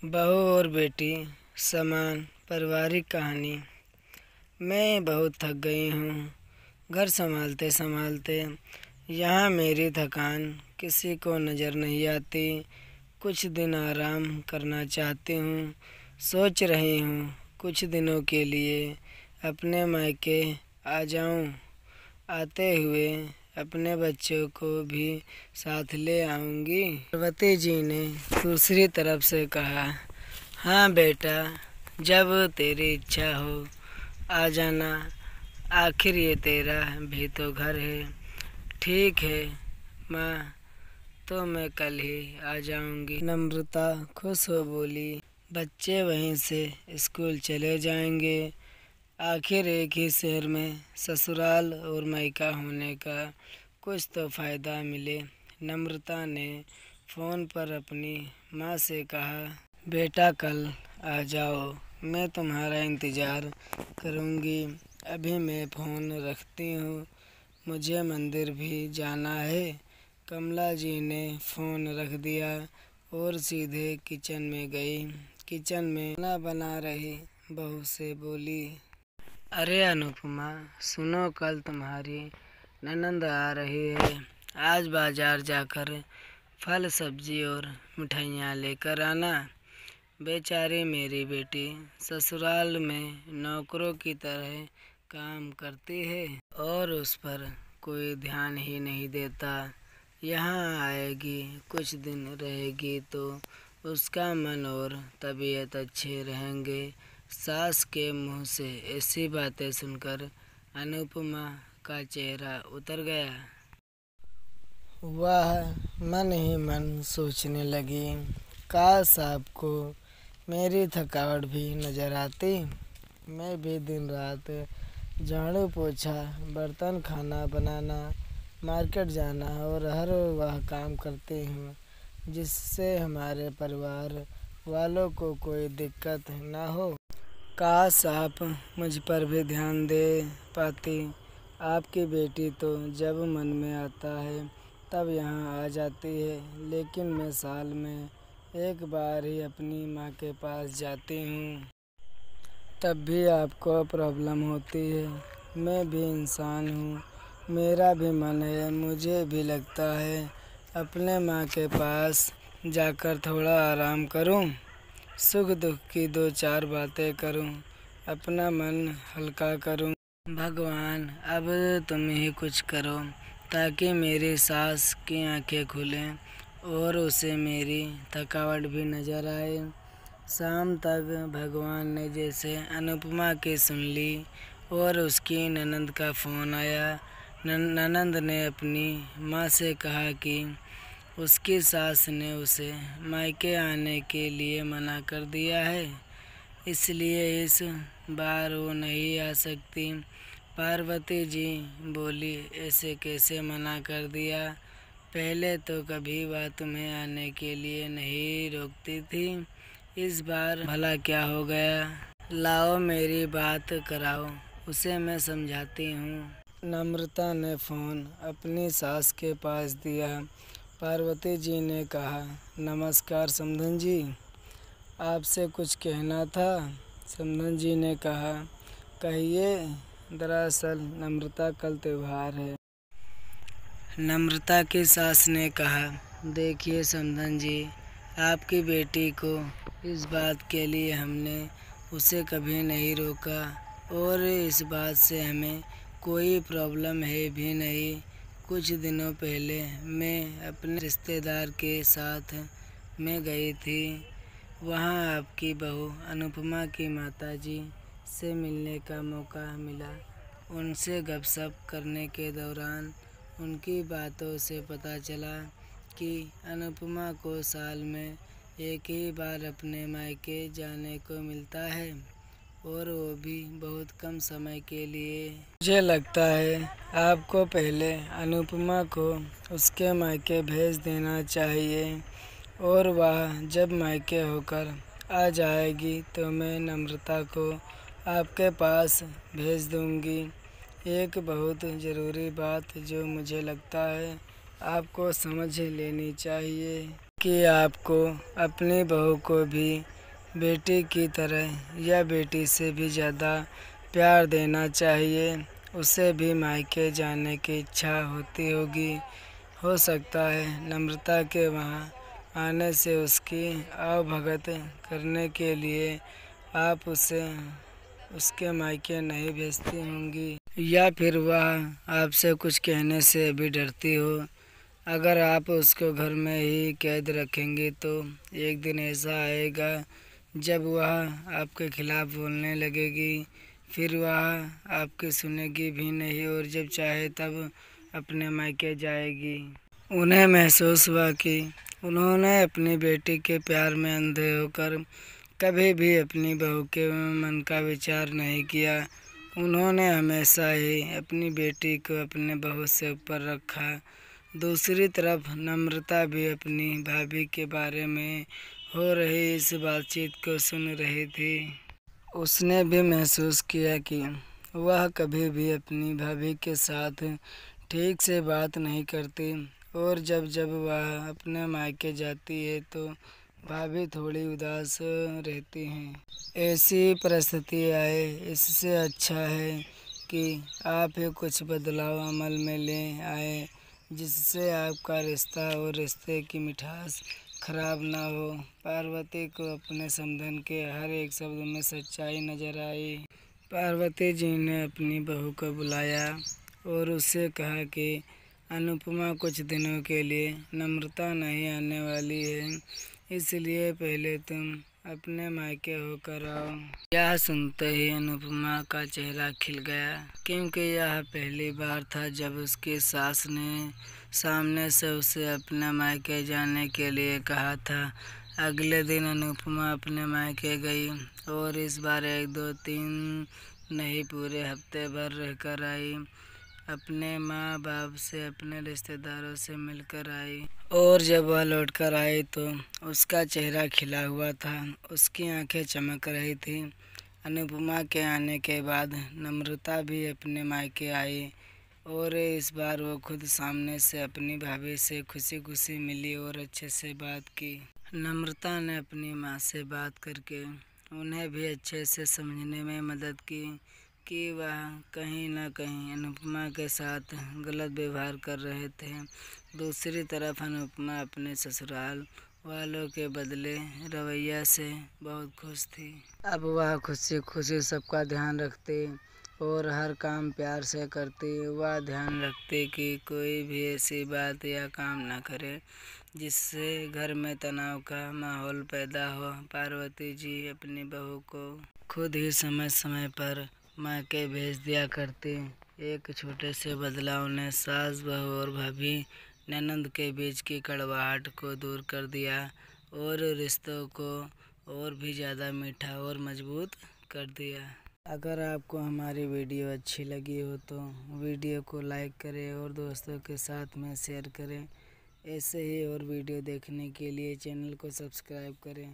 बहू और बेटी समान पारिवारिक कहानी। मैं बहुत थक गई हूँ घर संभालते संभालते। यहाँ मेरी थकान किसी को नज़र नहीं आती। कुछ दिन आराम करना चाहती हूँ। सोच रही हूँ कुछ दिनों के लिए अपने मायके आ जाऊँ। आते हुए अपने बच्चों को भी साथ ले आऊँगी। पार्वती जी ने दूसरी तरफ से कहा, हाँ बेटा, जब तेरी इच्छा हो आ जाना। आखिर ये तेरा भी तो घर है। ठीक है माँ, तो मैं कल ही आ जाऊँगी। नम्रता खुश हो बोली। बच्चे वहीं से स्कूल चले जाएंगे। आखिर एक ही शहर में ससुराल और मायका होने का कुछ तो फ़ायदा मिले। नम्रता ने फ़ोन पर अपनी माँ से कहा, बेटा कल आ जाओ, मैं तुम्हारा इंतज़ार करूँगी। अभी मैं फ़ोन रखती हूँ, मुझे मंदिर भी जाना है। कमला जी ने फ़ोन रख दिया और सीधे किचन में गई। किचन में खाना बना रही बहू से बोली, अरे अनुपमा, सुनो, कल तुम्हारी ननंद आ रही है। आज बाजार जाकर फल सब्जी और मिठाइयाँ लेकर आना। बेचारी मेरी बेटी ससुराल में नौकरों की तरह काम करती है और उस पर कोई ध्यान ही नहीं देता। यहाँ आएगी, कुछ दिन रहेगी तो उसका मन और तबीयत अच्छे रहेंगे। सास के मुंह से ऐसी बातें सुनकर अनुपमा का चेहरा उतर गया। वह मन ही मन सोचने लगी, काश आपको मेरी थकावट भी नज़र आती। मैं भी दिन रात झाड़ू पोछा, बर्तन, खाना बनाना, मार्केट जाना और हर वह काम करती हूँ जिससे हमारे परिवार वालों को कोई दिक्कत ना हो। काश आप मुझ पर भी ध्यान दे पाती। आपकी बेटी तो जब मन में आता है तब यहाँ आ जाती है, लेकिन मैं साल में एक बार ही अपनी माँ के पास जाती हूँ। तब भी आपको प्रॉब्लम होती है। मैं भी इंसान हूँ, मेरा भी मन है। मुझे भी लगता है अपने माँ के पास जाकर थोड़ा आराम करूँ, सुख दुख की दो चार बातें करूं, अपना मन हल्का करूं। भगवान, अब तुम ही कुछ करो ताकि मेरी सास की आंखें खुलें और उसे मेरी थकावट भी नज़र आए। शाम तक भगवान ने जैसे अनुपमा की सुन ली और उसकी ननंद का फ़ोन आया। ननंद ने अपनी माँ से कहा कि उसकी सास ने उसे मायके आने के लिए मना कर दिया है, इसलिए इस बार वो नहीं आ सकती। पार्वती जी बोली, ऐसे कैसे मना कर दिया? पहले तो कभी वह तुम्हें आने के लिए नहीं रोकती थी, इस बार भला क्या हो गया? लाओ मेरी बात कराओ, उसे मैं समझाती हूँ। नम्रता ने फ़ोन अपनी सास के पास दिया। पार्वती जी ने कहा, नमस्कार समधन जी, आपसे कुछ कहना था। समधन जी ने कहा, कहिए। दरअसल नम्रता कल त्योहार है। नम्रता की सास ने कहा, देखिए समधन जी, आपकी बेटी को इस बात के लिए हमने उसे कभी नहीं रोका और इस बात से हमें कोई प्रॉब्लम है भी नहीं। कुछ दिनों पहले मैं अपने रिश्तेदार के साथ में गई थी। वहाँ आपकी बहू अनुपमा की माताजी से मिलने का मौका मिला। उनसे गपशप करने के दौरान उनकी बातों से पता चला कि अनुपमा को साल में एक ही बार अपने मायके जाने को मिलता है और वो भी बहुत कम समय के लिए। मुझे लगता है आपको पहले अनुपमा को उसके मायके भेज देना चाहिए और वह जब मायके होकर आ जाएगी तो मैं नम्रता को आपके पास भेज दूंगी। एक बहुत ज़रूरी बात जो मुझे लगता है आपको समझ लेनी चाहिए। कि आपको अपनी बहू को भी बेटी की तरह या बेटी से भी ज़्यादा प्यार देना चाहिए। उसे भी मायके जाने की इच्छा होती होगी। हो सकता है नम्रता के वहाँ आने से उसकी आवभगत करने के लिए आप उसे उसके मायके नहीं भेजती होंगी, या फिर वह आपसे कुछ कहने से भी डरती हो। अगर आप उसको घर में ही कैद रखेंगी तो एक दिन ऐसा आएगा जब वह आपके खिलाफ बोलने लगेगी, फिर वह आपकी सुनेगी भी नहीं और जब चाहे तब अपने मायके जाएगी। उन्हें महसूस हुआ कि उन्होंने अपनी बेटी के प्यार में अंधे होकर कभी भी अपनी बहू के मन का विचार नहीं किया। उन्होंने हमेशा ही अपनी बेटी को अपने बहू से ऊपर रखा। दूसरी तरफ नम्रता भी अपनी भाभी के बारे में हो रही इस बातचीत को सुन रही थी। उसने भी महसूस किया कि वह कभी भी अपनी भाभी के साथ ठीक से बात नहीं करती और जब जब वह अपने मायके जाती है तो भाभी थोड़ी उदास रहती हैं। ऐसी परिस्थिति आए इससे अच्छा है कि आप ही कुछ बदलाव अमल में ले आए जिससे आपका रिश्ता और रिश्ते की मिठास खराब ना हो। पार्वती को अपने समधन के हर एक शब्द में सच्चाई नजर आई। पार्वती जी ने अपनी बहू को बुलाया और उससे कहा कि अनुपमा कुछ दिनों के लिए नम्रता नहीं आने वाली है, इसलिए पहले तुम अपने मायके होकर आओ। यह सुनते ही अनुपमा का चेहरा खिल गया, क्योंकि यह पहली बार था जब उसकी सास ने सामने से उसे अपने मायके जाने के लिए कहा था। अगले दिन अनुपमा अपने मायके गई और इस बार 1-2-3 नहीं पूरे हफ्ते भर रहकर आई। अपने माँ बाप से अपने रिश्तेदारों से मिलकर आई और जब वह लौटकर आई तो उसका चेहरा खिला हुआ था, उसकी आंखें चमक रही थी। अनुपमा के आने के बाद नम्रता भी अपने मायके आई और इस बार वो खुद सामने से अपनी भाभी से खुशी खुशी मिली और अच्छे से बात की। नम्रता ने अपनी माँ से बात करके उन्हें भी अच्छे से समझने में मदद की कि वह कहीं न कहीं अनुपमा के साथ गलत व्यवहार कर रहे थे। दूसरी तरफ अनुपमा अपने ससुराल वालों के बदले रवैया से बहुत खुश थी। अब वह खुशी खुशी सबका ध्यान रखती और हर काम प्यार से करती। वह ध्यान रखती कि कोई भी ऐसी बात या काम ना करे जिससे घर में तनाव का माहौल पैदा हो। पार्वती जी अपनी बहू को खुद ही समय समय पर मायके भेज दिया करती। एक छोटे से बदलाव ने सास बहू और भाभी ननंद के बीच की कड़वाहट को दूर कर दिया और रिश्तों को और भी ज़्यादा मीठा और मजबूत कर दिया। अगर आपको हमारी वीडियो अच्छी लगी हो तो वीडियो को लाइक करें और दोस्तों के साथ में शेयर करें। ऐसे ही और वीडियो देखने के लिए चैनल को सब्सक्राइब करें।